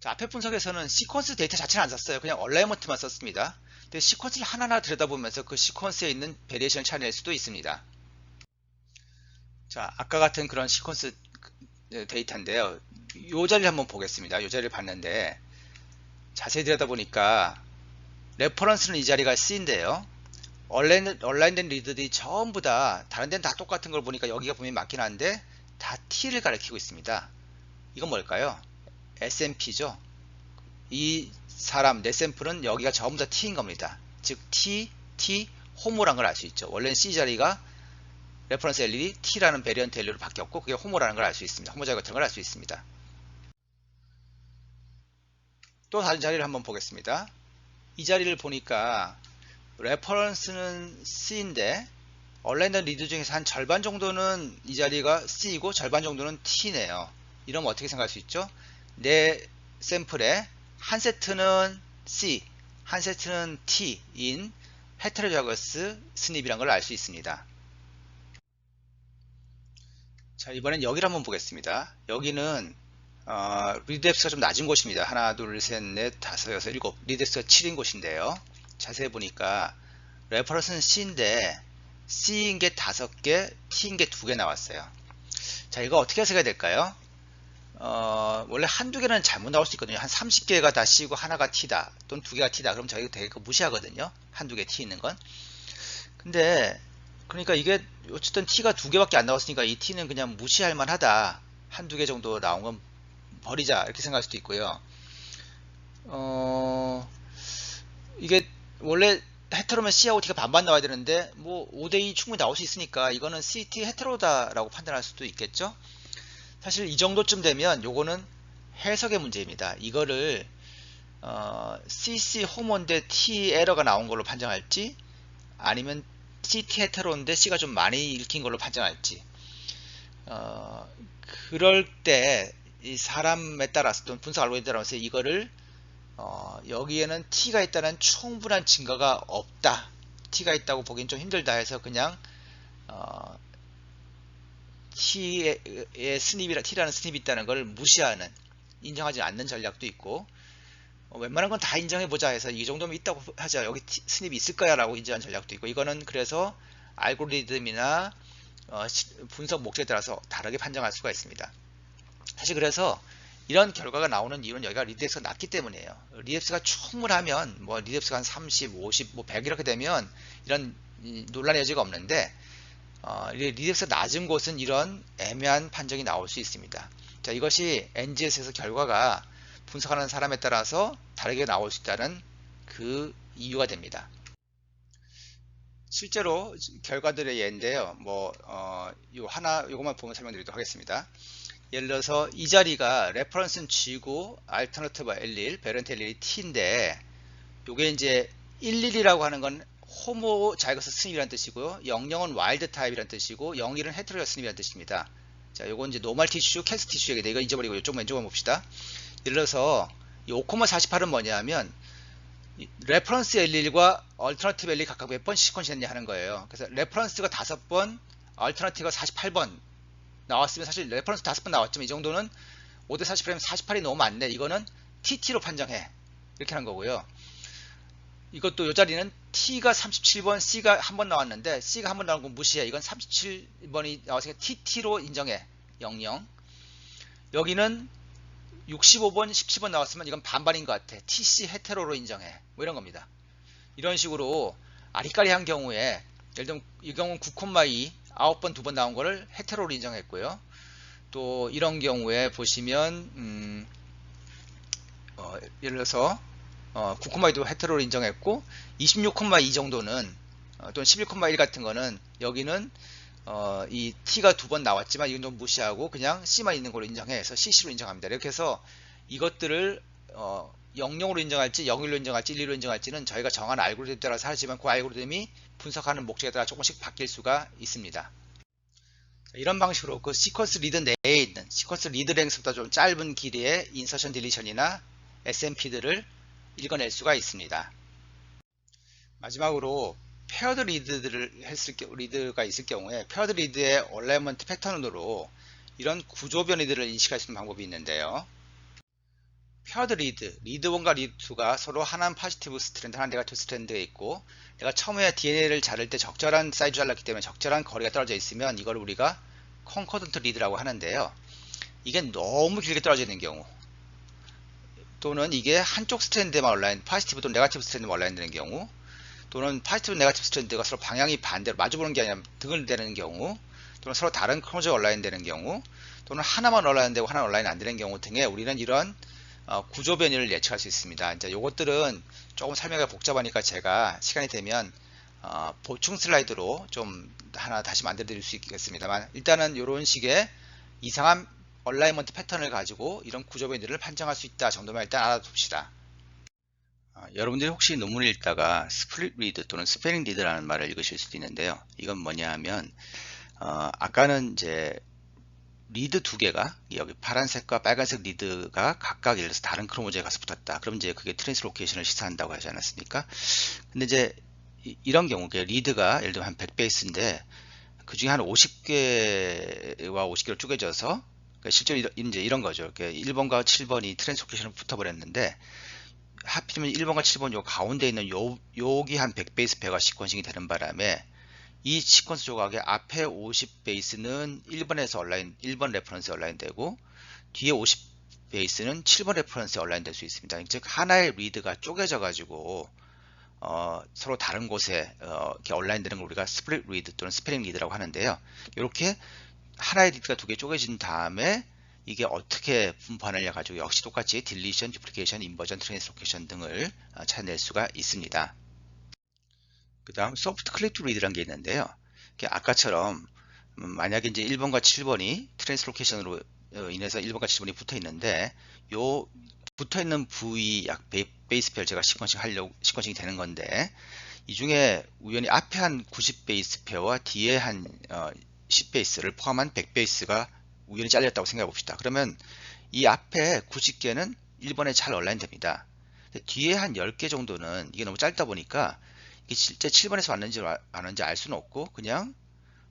자, 앞에 분석에서는 시퀀스 데이터 자체는 안 썼어요. 그냥 얼라이먼트만 썼습니다. 근데 시퀀스를 하나하나 들여다보면서 그 시퀀스에 있는 베리에이션을 찾아낼 수도 있습니다. 자, 아까 같은 그런 시퀀스 데이터인데요. 이 자리를 한번 보겠습니다. 이 자리를 봤는데 자세히 들여다보니까 레퍼런스는 이 자리가 C인데요. 얼라인된 리드들이 전부 다 다른 데는 다 똑같은 걸 보니까 여기가 분명히 맞긴 한데 다 T를 가리키고 있습니다. 이건 뭘까요? SMP죠. 이 사람 내 샘플은 여기가 전부 다 T인 겁니다. 즉 T 호모란 걸 알 수 있죠. 원래는 C 자리가 레퍼런스 LL이 T라는 베리언트 밸류로 바뀌었고 그게 호모라는 걸 알 수 있습니다. 호모자리 같은 걸 알 수 있습니다. 또 다른 자리를 한번 보겠습니다. 이 자리를 보니까 레퍼런스는 C인데 얼라인된 리드 중에서 한 절반 정도는 이 자리가 C이고 절반 정도는 T네요. 이러면 어떻게 생각할 수 있죠? 내 샘플에 한 세트는 C, 한 세트는 T인 헤테로자거스 스닙이라는 걸 알 수 있습니다. 자, 이번엔 여기를 한번 보겠습니다. 여기는 리드앱스가 좀 낮은 곳입니다. 하나, 둘, 셋, 넷, 다섯, 여섯, 일곱. 리드앱스가 7인 곳인데요. 자세히 보니까 레퍼런스는 C인데 C인 게 5개, T인 게 2개 나왔어요. 자, 이거 어떻게 해석해야 될까요? 원래 한두 개는 잘못 나올 수 있거든요. 한 30개가 다 C고 하나가 T다 또는 2개가 T다 그럼 저희가 되게 무시하거든요. 한두 개 T 있는 건. 근데 그러니까 이게 어쨌든 T가 2개밖에 안 나왔으니까 이 T는 그냥 무시할 만하다. 한두 개 정도 나온 건 버리자 이렇게 생각할 수도 있고요. 이게 원래 헤테로면 C하고 T가 반반 나와야 되는데 뭐 5대2 충분히 나올 수 있으니까 이거는 CT 헤테로다라고 판단할 수도 있겠죠. 사실 이 정도쯤 되면 요거는 해석의 문제입니다. 이거를 CC 호모인데 T 에러가 나온 걸로 판정할지 아니면 CT 헤테로인데 C가 좀 많이 읽힌 걸로 판정할지 그럴 때 이 사람에 따라서 또는 분석 알고리즘에 따라서 이거를 여기에는 T가 있다는 충분한 증거가 없다. T가 있다고 보기엔 좀 힘들다 해서 그냥 T의 T라는 스닙이 있다는 걸 무시하는 인정하지 않는 전략도 있고 웬만한 건 다 인정해보자 해서 이 정도면 있다고 하자 여기 스닙이 있을 거야 라고 인정하는 전략도 있고 이거는 그래서 알고리즘이나 분석 목적에 따라서 다르게 판정할 수가 있습니다. 사실 그래서 이런 결과가 나오는 이유는 여기가 리드엑스가 낮기 때문이에요. 리드엑스가 충분하면 뭐 리드엑스가 한 30, 50, 뭐 100 이렇게 되면 이런 논란의 여지가 없는데 리드엑스가 낮은 곳은 이런 애매한 판정이 나올 수 있습니다. 자, 이것이 NGS에서 결과가 분석하는 사람에 따라서 다르게 나올 수 있다는 그 이유가 됩니다. 실제로 결과들의 예인데요. 요것만 보면 설명드리도록 하겠습니다. 예를 들어서 이 자리가 레퍼런스는 G고 알터너티브 L1, 베런트 L1이 T인데 요게 이제 11이라고 하는 건 호모 자이거스 스닙이라는 뜻이고요. 00은 와일드 타입이라는 뜻이고 01은 헤테로자이거스 스닙이라는 뜻입니다. 자, 요건 이제 노멀 티슈, 캔스 티슈 얘기인데 이거 잊어버리고 이쪽만 봅시다. 예를 들어서 이 5,48은 뭐냐면 레퍼런스 L1과 얼터너티브 L1 각각 몇 번씩 시퀀시 했냐 하는 거예요. 그래서 레퍼런스가 5번, 얼터너티브가 48번 나왔으면 사실 레퍼런스 5번 나왔지만 이 정도는 5대 48이면 48이 너무 많네. 이거는 TT로 판정해. 이렇게 하는 거고요. 이것도 이 자리는 T가 37번, C가 한 번 나왔는데 C가 한 번 나온 건 무시해. 이건 37번이 나왔으니까 TT로 인정해. 00. 여기는 65번, 17번 나왔으면 이건 반반인 것 같아. TC 헤테로로 인정해. 뭐 이런 겁니다. 이런 식으로 아리까리한 경우에 예를 들면 이 경우는 9,2 9번 2번 나온 거를 헤테로로 인정했고요. 또 이런 경우에 보시면 예를 들어서 9,2도 헤테로로 인정했고 26,2 정도는 또는 11,1 같은 거는 여기는 이 T가 2번 나왔지만 이건 좀 무시하고 그냥 C만 있는 걸로 인정해서 CC로 인정합니다. 이렇게 해서 이것들을 00으로 인정할지 01로 인정할지 11로 인정할지는 저희가 정한 알고리즘에 따라서 하지만 그 알고리즘이 분석하는 목적에 따라 조금씩 바뀔 수가 있습니다. 이런 방식으로 그 시퀀스 리드 내에 있는 시퀀스 리드 랭스보다 좀 짧은 길이의 인서션 딜리션이나 SMP들을 읽어낼 수가 있습니다. 마지막으로 페어드 리드가 있을 경우에 페어드 리드의 얼라이먼트 패턴으로 이런 구조 변이들을 인식할 수 있는 방법이 있는데요. 페어드 리드 1과 리드 2가 서로 하나는 포지티브 스트랜드, 하나는 네거티브 스트랜드가 있고, 내가 처음에 DNA를 자를 때 적절한 사이즈 잘랐기 때문에 적절한 거리가 떨어져 있으면 이걸 우리가 컨코던트 리드라고 하는데요. 이게 너무 길게 떨어져 있는 경우, 또는 이게 한쪽 스트랜드에만 온라인, 포지티브 또는 네거티브 스트랜드만 온라인 되는 경우, 또는 포지티브 네거티브 스트랜드가 서로 방향이 반대로 마주보는 게 아니라 등을 대는 경우, 또는 서로 다른 크로모조가 온라인 되는 경우, 또는 하나만 온라인 되고 하나는 온라인 안 되는 경우 등에 우리는 이런 구조 변이를 예측할 수 있습니다. 이제 요것들은 조금 설명이 복잡하니까 제가 시간이 되면 보충 슬라이드로 좀 하나 다시 만들어 드릴 수 있겠습니다만, 일단은 이런 식의 이상한 얼라이먼트 패턴을 가지고 이런 구조 변이를 판정할 수 있다 정도만 일단 알아둡시다. 여러분들이 혹시 논문을 읽다가 스플릿 리드 또는 스패닝 리드라는 말을 읽으실 수도 있는데요. 이건 뭐냐 하면 아까는 이제 리드 두 개가 여기 파란색과 빨간색 리드가 각각 예를 들어서 다른 크로모조에 가서 붙었다. 그럼 이제 그게 트랜스로케이션을 시사한다고 하지 않았습니까? 근데 이제 이런 경우 리드가 예를 들면 한 100베이스인데 그 중에 한 50개와 50개로 쪼개져서 실제로 이제 이런 거죠. 1번과 7번이 트랜스로케이션을 붙어버렸는데 하필이면 1번과 7번 요 가운데 있는 여기 한 100베이스 배가 시퀀싱이 되는 바람에 이 시퀀스 조각의 앞에 50베이스는 1번에서 온라인, 1번 레퍼런스에 온라인 되고 뒤에 50베이스는 7번 레퍼런스에 온라인 될 수 있습니다. 즉 하나의 리드가 쪼개져 가지고 서로 다른 곳에 이렇게 온라인 되는 걸 우리가 스플릿 리드 또는 스패닝 리드라고 하는데요. 이렇게 하나의 리드가 두 개 쪼개진 다음에 이게 어떻게 분포하느냐 가지고 역시 똑같이 딜리션, 듀플리케이션, 인버전, 트랜스로케이션 등을 찾아낼 수가 있습니다. 그 다음 소프트 클릭 리드라는 게 있는데요. 아까처럼 만약에 이제 1번과 7번이 트랜스로케이션으로 인해서 1번과 7번이 붙어 있는데 요 붙어 있는 부위 약 베이스 페어 제가 시퀀싱이 되는 건데 이 중에 우연히 앞에 한 90 베이스 페어와 뒤에 한 10 베이스를 포함한 100 베이스가 우연히 잘렸다고 생각해 봅시다. 그러면 이 앞에 90개는 1번에 잘 온라인 됩니다. 뒤에 한 10개 정도는 이게 너무 짧다 보니까 이게 실제 7번에서 왔는지 안 왔는지 알 수는 없고 그냥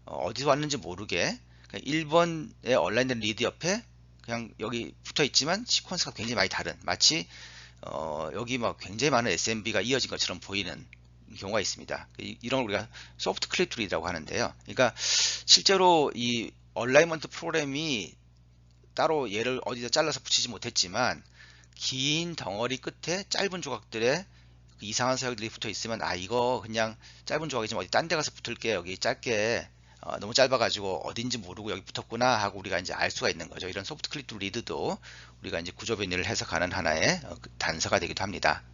어디서 왔는지 모르게 1번에 온라인된 리드 옆에 그냥 여기 붙어 있지만 시퀀스가 굉장히 많이 다른, 마치 여기 막 굉장히 많은 SMB가 이어진 것처럼 보이는 경우가 있습니다. 이런 걸 우리가 소프트 클릭 리드라고 하는데요. 그러니까 실제로 이 얼라이먼트 프로그램이 따로 얘를 어디다 잘라서 붙이지 못했지만 긴 덩어리 끝에 짧은 조각들의 이상한 서열들이 붙어 있으면 이거 그냥 짧은 조각이지만 어디 딴 데 가서 붙을게, 여기 짧게 너무 짧아가지고 어딘지 모르고 여기 붙었구나 하고 우리가 이제 알 수가 있는 거죠. 이런 소프트 클릭 리드도 우리가 이제 구조 변이를 해석하는 하나의 단서가 되기도 합니다.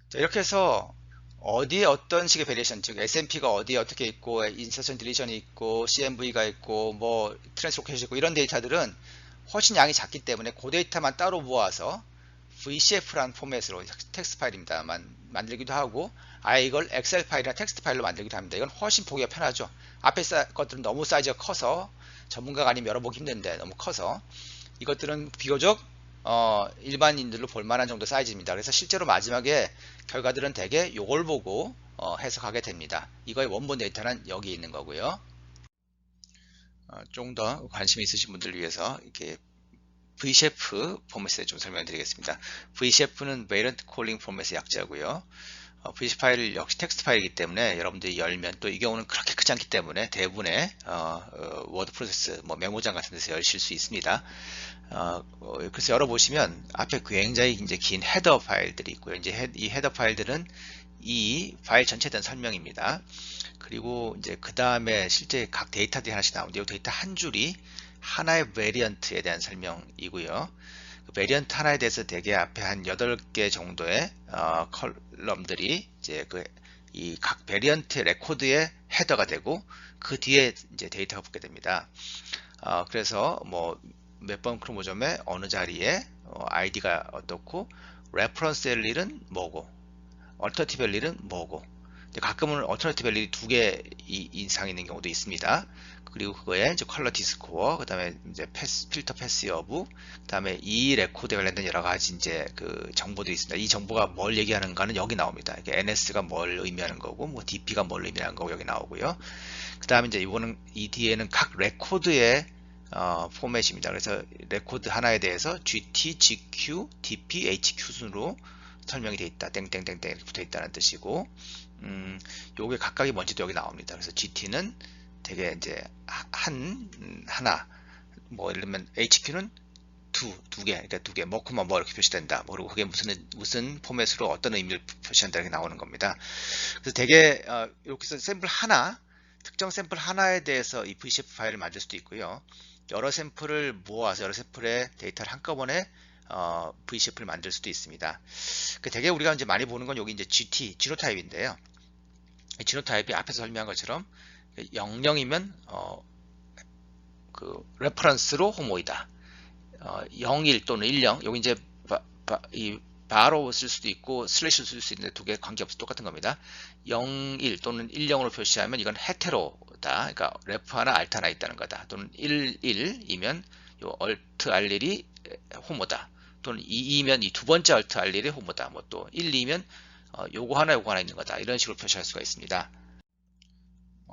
자, 이렇게 해서 어디에 어떤 식의 베리에이션, 즉 SNP가 어디에 어떻게 있고 인서션 딜리션이 있고 CMV가 있고 뭐 트랜스로케이션이 있고 이런 데이터들은 훨씬 양이 작기 때문에 그 데이터만 따로 모아서 VCF라는 포맷으로 텍스트 파일입니다만 만들기도 하고 이걸 엑셀 파일이나 텍스트 파일로 만들기도 합니다. 이건 훨씬 보기가 편하죠. 앞에 것들은 너무 사이즈가 커서 전문가가 아니면 열어보기 힘든데 너무 커서 이것들은 비교적 일반인들로 볼만한 정도 사이즈입니다. 그래서 실제로 마지막에 결과들은 대개 요걸 보고 해석하게 됩니다. 이거의 원본 데이터는 여기 있는 거고요. 좀 더 관심 있으신 분들을 위해서 이렇게 VCF 포맷에 좀 설명드리겠습니다. VCF는 Variant Calling 포맷의 약자고요. VCF 파일 역시 텍스트 파일이기 때문에 여러분들이 열면 또 이 경우는 그렇게 크지 않기 때문에 대부분의 워드 프로세스, 뭐 메모장 같은 데서 열실 수 있습니다. 그래서 열어보시면 앞에 굉장히 이제 긴 헤더 파일들이 있고요. 이제 이 헤더 파일들은 이 파일 전체에 대한 설명입니다. 그리고 이제 그 다음에 실제 각 데이터들이 하나씩 나오는데 이 데이터 한 줄이 하나의 베리언트에 대한 설명이고요. 그 베리언트 하나에 대해서 대개 앞에 한 8개 정도의 컬럼들이 이제 이 각 베리언트 레코드의 헤더가 되고 그 뒤에 이제 데이터가 붙게 됩니다. 그래서 뭐 몇 번 크로모점의 어느 자리에 아이디가 어떻고 레퍼런스 엘릴은 뭐고 얼터너티브 엘릴은 뭐고 가끔은 얼터너티브 엘릴이 2개 이상 있는 경우도 있습니다. 그리고 그거에 이제 컬러 디스코어, 그 다음에 이제 필터 패스 여부, 그 다음에 이 레코드에 관련된 여러 가지 이제 그 정보들이 있습니다. 이 정보가 뭘 얘기하는가는 여기 나옵니다. NS가 뭘 의미하는 거고, 뭐 DP가 뭘 의미하는 거고 여기 나오고요. 그 다음에 이제 이 뒤에는 각 레코드의 포맷입니다. 그래서 레코드 하나에 대해서 GT, GQ, DP, HQ 순으로 설명이 되어 있다. 땡땡땡땡 이렇게 붙어 있다는 뜻이고, 요게 각각이 뭔지도 여기 나옵니다. 그래서 GT는 되게 이제 하나, 뭐 예를 들면 HQ는 두 개, 그러니까 두 개, 뭐 이렇게 표시된다. 뭐 그리고 그게 무슨 포맷으로 어떤 의미를 표시한다 이렇게 나오는 겁니다. 그래서 되게 이렇게 해서 샘플 하나, 특정 샘플 하나에 대해서 이 VCF 파일을 만들 수도 있고요. 여러 샘플을 모아서 여러 샘플의 데이터를 한꺼번에 VCF를 만들 수도 있습니다. 되게 우리가 이제 많이 보는 건 여기 이제 GT, 지노타입인데요. 지노타입이 앞에서 설명한 것처럼 00이면 그 레퍼런스로 호모이다. 01 또는 10, 여기 이제 바로 쓸 수도 있고 슬래시로 쓸 수 있는데 두 개 관계없이 똑같은 겁니다. 01 또는 10으로 표시하면 이건 헤테로다. 그러니까 래프 하나 알트 하나 있다는 거다. 또는 11이면 요 얼트 알릴이 호모다. 또는 2이면 이 두 번째 얼트 알릴이 호모다. 뭐 또 1, 2면 요거 하나 있는 거다. 이런 식으로 표시할 수가 있습니다.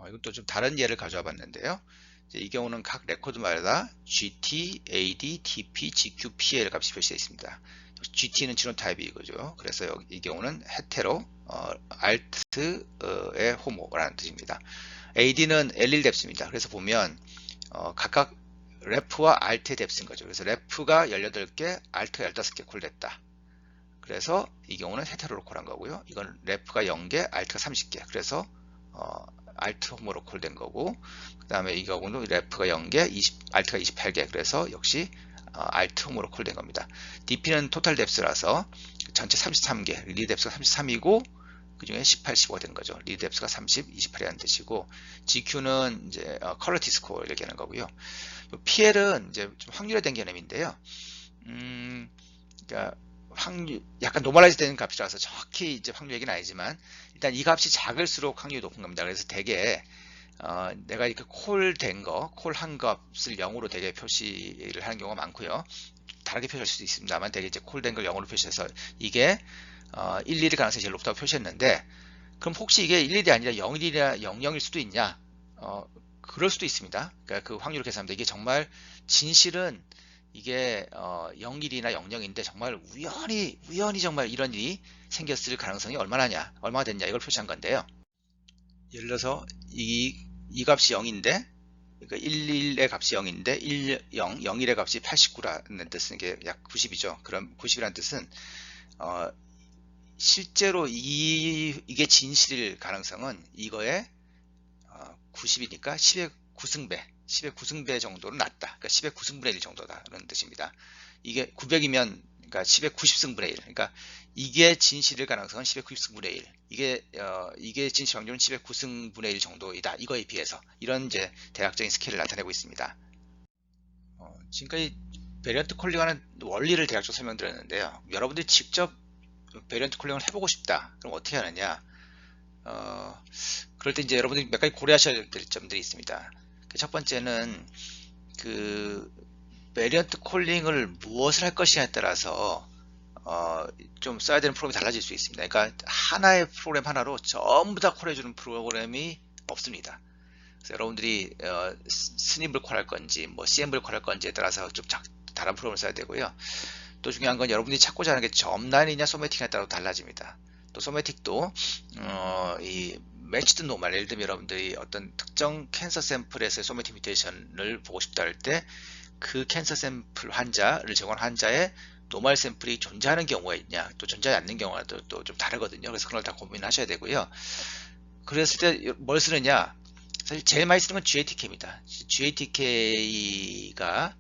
이건 또 좀 다른 예를 가져와 봤는데요. 이 경우는 각 레코드마다 GT, AD, DP, GQ, PL 값이 표시되어 있습니다. GT는 지노타입이죠. 그래서 이 경우는 헤테로, 알트의 호모라는 뜻입니다. AD는 LL 뎁스입니다. 그래서 보면 각각 래프와 알트의 뎁스인 거죠. 그래서 래프가 18개, 알트가 15개 콜됐다. 그래서 이 경우는 헤테로로 콜한 거고요. 이건 래프가 0개, 알트가 30개. 그래서 알트 호모로 콜된 거고, 그 다음에 이 경우는 래프가 0개, 알트가 28개. 그래서 역시 알트 호모로 콜된 겁니다. DP는 토탈 뎁스라서 전체 33개, 리드 뎁스가 33이고 그 중에 18, 15가 된 거죠. 리드 뎁스가 30, 28이라는 뜻이고, GQ는 이제 컬러 디스코 이렇게 하는 거고요. PL은 이제 좀 확률화된 개념인데요. 그러니까 약간 노멀라이즈 되는 값이라서 정확히 이제 확률 얘기는 아니지만 일단 이 값이 작을수록 확률이 높은 겁니다. 그래서 되게 내가 이렇게 콜한 값을 0으로 되게 표시를 하는 경우가 많고요. 다르게 표시할 수도 있습니다만 되게 이제 콜된 걸 0으로 표시해서 이게 11일 가능성이 제일 높다고 표시했는데, 그럼 혹시 이게 11이 아니라 01이나 00일 수도 있냐? 그럴 수도 있습니다. 그러니까 그 확률을 계산하면 이게 정말 진실은 이게 01이나 00인데 정말 우연히 정말 이런 일이 생겼을 가능성이 얼마가 됐냐 이걸 표시한 건데요. 예를 들어서 이 값이 0인데, 그러니까 11의 값이 0인데 01의 값이 89라는 뜻은 이게 약 90이죠. 그럼 90이라는 뜻은 실제로 이게 진실일 가능성은 이거의 90이니까 10의 9승배 정도는 낮다. 그러니까 10의 9승분의 1 정도다라는 뜻입니다. 이게 900이면 그러니까 10의 90승분의 1. 그러니까 이게 진실일 가능성은 10의 90승분의 1. 이게 진실 확률은 10의 9승분의 1 정도이다. 이거에 비해서 이런 이제 대략적인 스케일을 나타내고 있습니다. 지금까지 베리언트 콜링하는 원리를 대략적으로 설명드렸는데요. 여러분들이 직접 베리언트 콜링을 해보고 싶다. 그럼 어떻게 하느냐? 그럴 때 이제 여러분들이 몇 가지 고려하셔야 될 점들이 있습니다. 첫 번째는 그 베리언트 콜링을 무엇을 할 것이냐에 따라서 좀 써야 되는 프로그램이 달라질 수 있습니다. 그러니까 하나의 프로그램 하나로 전부 다 콜해주는 프로그램이 없습니다. 그래서 여러분들이 스닙을 콜할 건지 뭐 CM을 콜할 건지에 따라서 좀 다른 프로그램을 써야 되고요. 또 중요한 건 여러분들이 찾고자 하는 게 점라인이냐 소매틱이냐에 따라 달라집니다. 또 소매틱도 이 매치드 노멀, 예를 들면 여러분들이 어떤 특정 캔서 샘플에서의 소매틱 뮤테이션을 보고 싶다 할 때 그 캔서 샘플 환자를 제공한 환자의 노멀 샘플이 존재하는 경우가 있냐, 또 존재하지 않는 경우가 또 좀 다르거든요. 그래서 그걸 다 고민하셔야 되고요. 그랬을 때 뭘 쓰느냐, 사실 제일 많이 쓰는 건 GATK입니다. GATK가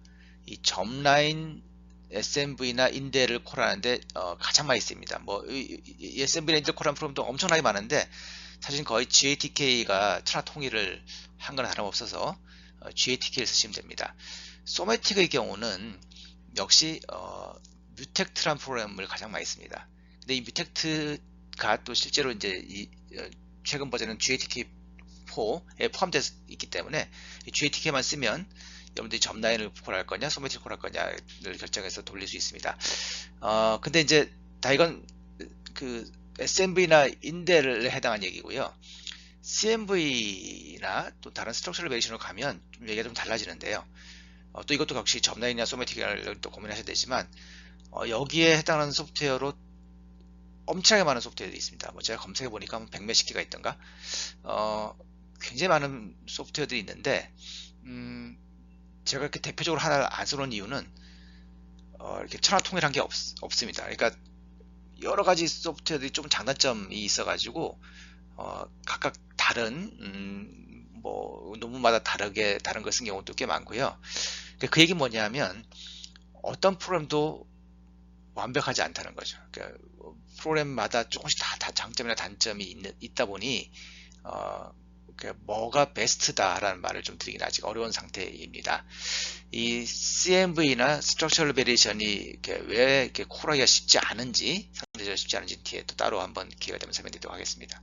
이 점라인 SMV나 인데를 콜하는데 가장 많이 씁니다. 뭐 SMV나 인데 콜하는 프로그램도 엄청나게 많은데 사실 거의 GATK가 천하 통일을 한 건 다름없어서 GATK를 쓰시면 됩니다. 소매틱의 경우는 역시 뮤텍트란 프로그램을 가장 많이 씁니다. 근데 이 뮤텍트가 또 실제로 이제 최근 버전은 GATK4에 포함되어 있기 때문에 GATK만 쓰면 여러분들이 점라인을 콜할 거냐 소매틱을 콜할 거냐를 결정해서 돌릴 수 있습니다. 근데 이제 다 이건 그 SMV나 인데를 해당한 얘기고요. CMV나 또 다른 스트럭처럴 베리에이션으로 가면 좀 얘기가 좀 달라지는데요. 또 이것도 역시 점라인이나 소매틱을 또 고민하셔야 되지만 여기에 해당하는 소프트웨어로 엄청나게 많은 소프트웨어들이 있습니다. 뭐 제가 검색해 보니까 100몇십 개가 있던가 굉장히 많은 소프트웨어들이 있는데 제가 이렇게 대표적으로 하나를 안 써놓은 이유는 이렇게 천하통일한 게 없습니다. 그러니까 여러 가지 소프트웨어들이 좀 장단점이 있어가지고 각각 다른 뭐 논문마다 다른 걸 쓴 경우도 꽤 많고요. 그 얘기 뭐냐면 어떤 프로그램도 완벽하지 않다는 거죠. 그러니까 프로그램마다 조금씩 다 장점이나 단점이 있다 보니 뭐가 베스트다라는 말을 좀 드리긴 아직 어려운 상태입니다. 이 CMV나 Structural Variation이 왜 이렇게 콜하기가 쉽지 않은지, 상대적으로 쉽지 않은지 뒤에 또 따로 한번 기회가 되면 설명드리도록 하겠습니다.